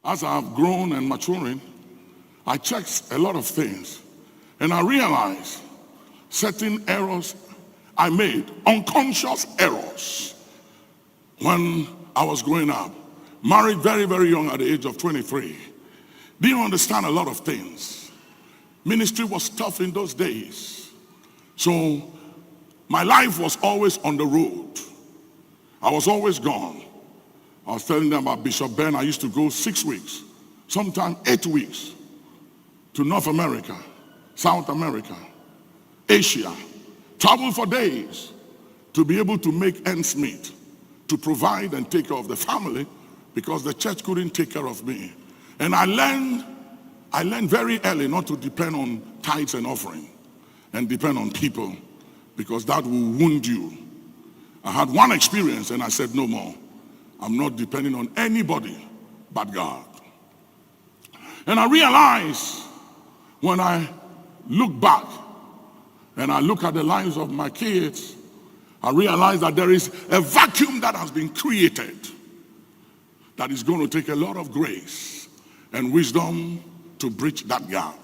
as I've grown and maturing, I checked a lot of things. And I realized certain errors I made, unconscious errors, when I was growing up. Married very, very young at the age of 23. Didn't understand a lot of things. Ministry was tough in those days. So my life was always on the road. I was always gone. I was telling them about Bishop Ben. I used to go 6 weeks, sometimes 8 weeks, to North America, South America, Asia. Travel for days to be able to make ends meet, to provide and take care of the family, because the church couldn't take care of me. And I learned very early not to depend on tithes and offering and depend on people, because that will wound you. I had one experience and I said, no more. I'm not depending on anybody but God. And I realized when I look back and I look at the lives of my kids, I realize that there is a vacuum that has been created that is going to take a lot of grace and wisdom to bridge that gap.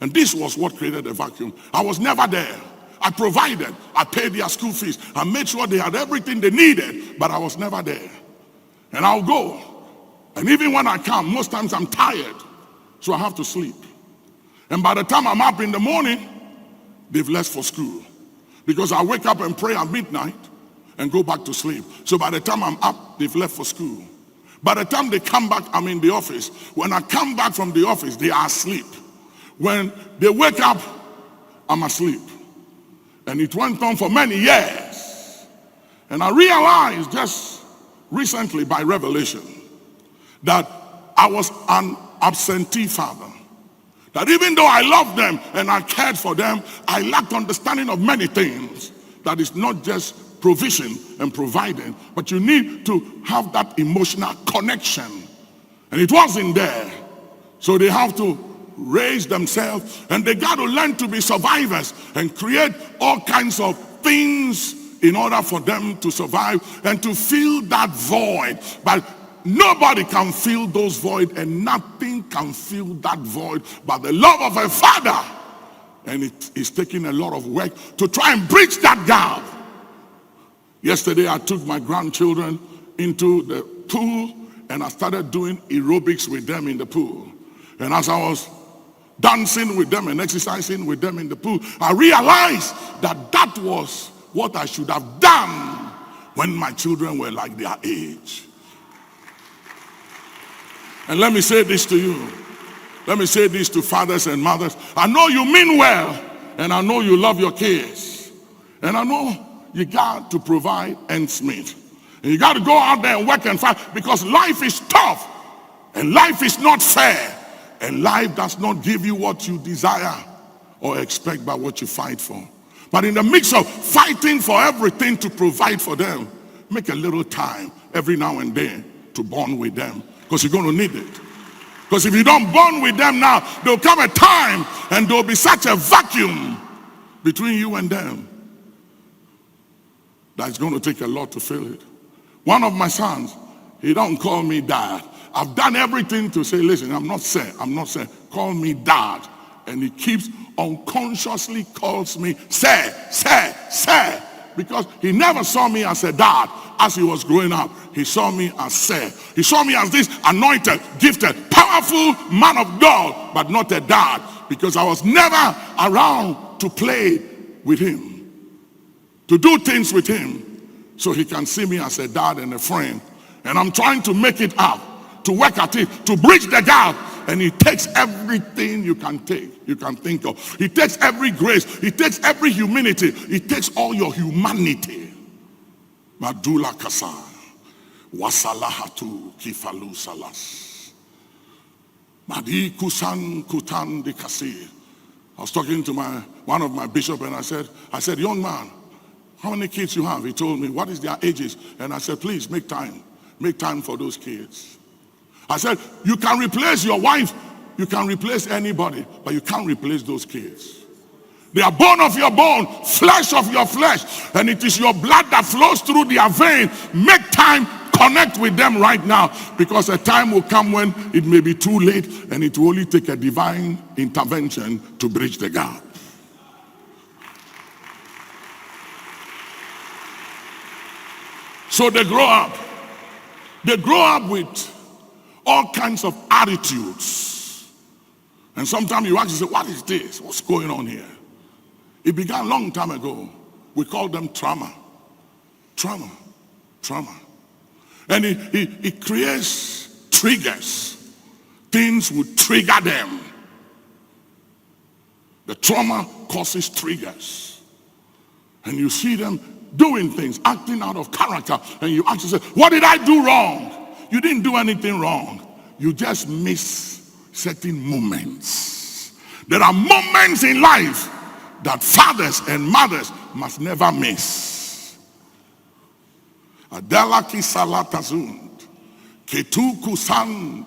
And this was what created the vacuum. I was never there. I provided. I paid their school fees. I made sure they had everything they needed, but I was never there. And I'll go. And even when I come, most times I'm tired, so I have to sleep. And by the time I'm up in the morning, they've left for school. Because I wake up and pray at midnight and go back to sleep. So by the time I'm up, they've left for school. By the time they come back, I'm in the office. When I come back from the office, they are asleep. When they wake up, I'm asleep. And it went on for many years. And I realized just recently by revelation that I was an absentee father. That even though I loved them and I cared for them, I lacked understanding of many things. That is not just provision and providing, but you need to have that emotional connection. And it wasn't there. So they have to raise themselves, and they got to learn to be survivors and create all kinds of things in order for them to survive and to fill that void. But nobody can fill those void, and nothing can fill that void but the love of a father. And it is taking a lot of work to try and bridge that gap. Yesterday I took my grandchildren into the pool and I started doing aerobics with them in the pool. And as I was dancing with them and exercising with them in the pool, I realized that that was what I should have done when my children were like their age. And let me say this to you. Let me say this to fathers and mothers. I know you mean well, and I know you love your kids. And I know you got to provide ends meet. And you got to go out there and work and fight, because life is tough. And life is not fair. And life does not give you what you desire or expect by what you fight for. But in the mix of fighting for everything to provide for them, make a little time every now and then to bond with them, because you're going to need it. Because if you don't bond with them now, there'll come a time and there'll be such a vacuum between you and them that's going to take a lot to fill it. One of my sons, he don't call me dad. I've done everything to say, listen, I'm not saying, call me dad. And he keeps unconsciously calls me sir, because he never saw me as a dad as he was growing up. He saw me as sir. He saw me as this anointed, gifted, powerful man of God, but not a dad, because I was never around to play with him, to do things with him, so he can see me as a dad and a friend. And I'm trying to make it up, to work at it, to bridge the gap. And he takes everything you can take, you can think of. He takes every grace. He takes every humility. He takes all your humanity. Madula kasa, wasalahatu kifalu salas. Madi kusan kutan de kasi. I was talking to one of my bishops, and I said, young man, how many kids you have? He told me, what is their ages? And I said, please make time for those kids. I said, you can replace your wife, you can replace anybody, but you can't replace those kids. They are bone of your bone, flesh of your flesh, and it is your blood that flows through their vein. Make time Connect with them right now, because a time will come when it may be too late, and it will only take a divine intervention to bridge the gap. So they grow up. They grow up with all kinds of attitudes. And sometimes you actually say, what is this? What's going on here? It began a long time ago. We call them trauma. Trauma. Trauma. And it creates triggers. Things will trigger them. The trauma causes triggers. And you see them doing things, acting out of character. And you actually say, what did I do wrong? You didn't do anything wrong. You just miss certain moments. There are moments in life that fathers and mothers must never miss. Adela kisalatazund, ketu kusand,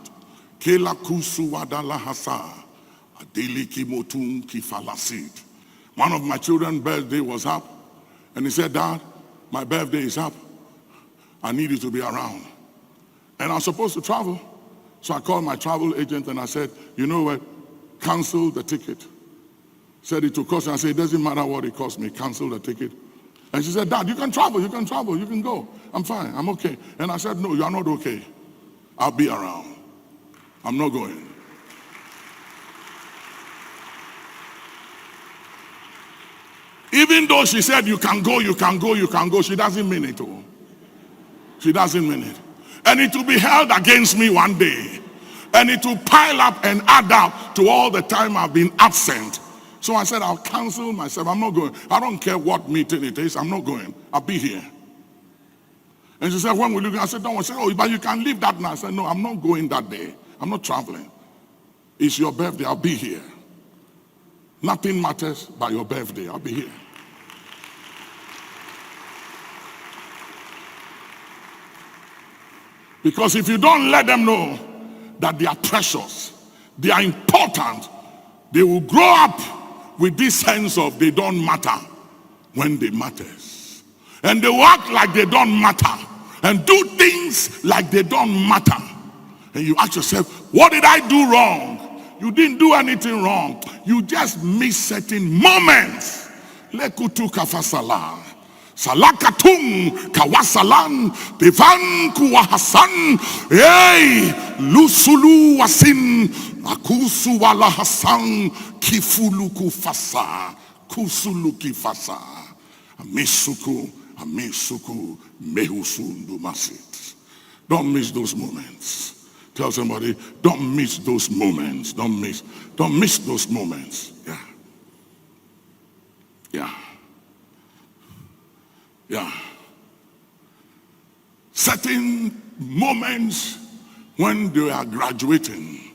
kela kusu wadala hasa, adili kimotun kifalasid. One of my children's birthday was up, and he said, Dad, my birthday is up. I need you to be around. And I was supposed to travel. So I called my travel agent and I said, you know what? Cancel the ticket. Said it will cost me. I said, it doesn't matter what it costs me. Cancel the ticket. And she said, Dad, you can travel. You can travel. You can go. I'm fine. I'm okay. And I said, no, you're not okay. I'll be around. I'm not going. Even though she said, you can go, you can go, you can go, she doesn't mean it. Oh. She doesn't mean it. And it will be held against me one day. And it will pile up and add up to all the time I've been absent. So I said, I'll cancel myself. I'm not going. I don't care what meeting it is. I'm not going. I'll be here. And she said, when will you go? I said, don't worry. She said, oh, but you can leave that now. I said, no, I'm not going that day. I'm not traveling. It's your birthday. I'll be here. Nothing matters but your birthday. I'll be here. Because if you don't let them know that they are precious, they are important, they will grow up with this sense of they don't matter when they matters. And they will act like they don't matter and do things like they don't matter. And you ask yourself, what did I do wrong? You didn't do anything wrong. You just missed certain moments. Lekutu kafasala. Salakatum kawasalan bevan kuwahasan hey lusulu wasin akusu wala hasan kifuluku fasa kusuluki fasa amisuku mehusundu masit. Don't miss those moments. Tell somebody, don't miss those moments. Don't miss those moments. Yeah. Certain moments when they are graduating.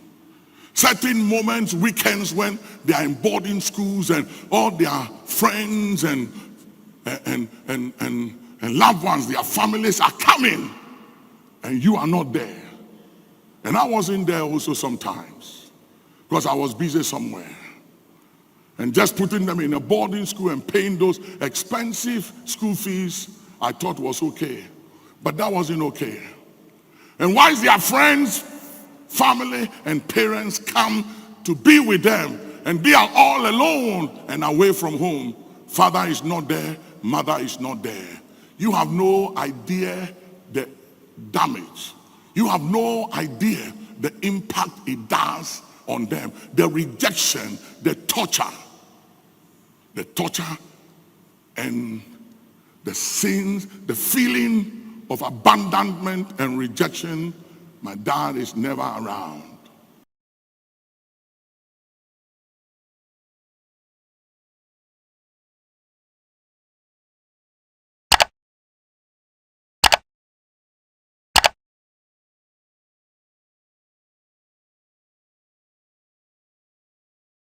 Certain moments, weekends when they are in boarding schools and all their friends and loved ones, their families are coming and you are not there. And I wasn't there also sometimes because I was busy somewhere. And just putting them in a boarding school and paying those expensive school fees, I thought was okay. But that wasn't okay. And once their friends, family, and parents come to be with them, and they are all alone and away from home, father is not there, mother is not there. You have no idea the damage. You have no idea the impact it does on them. The rejection, the torture and the sins, the feeling of abandonment and rejection. My dad is never around.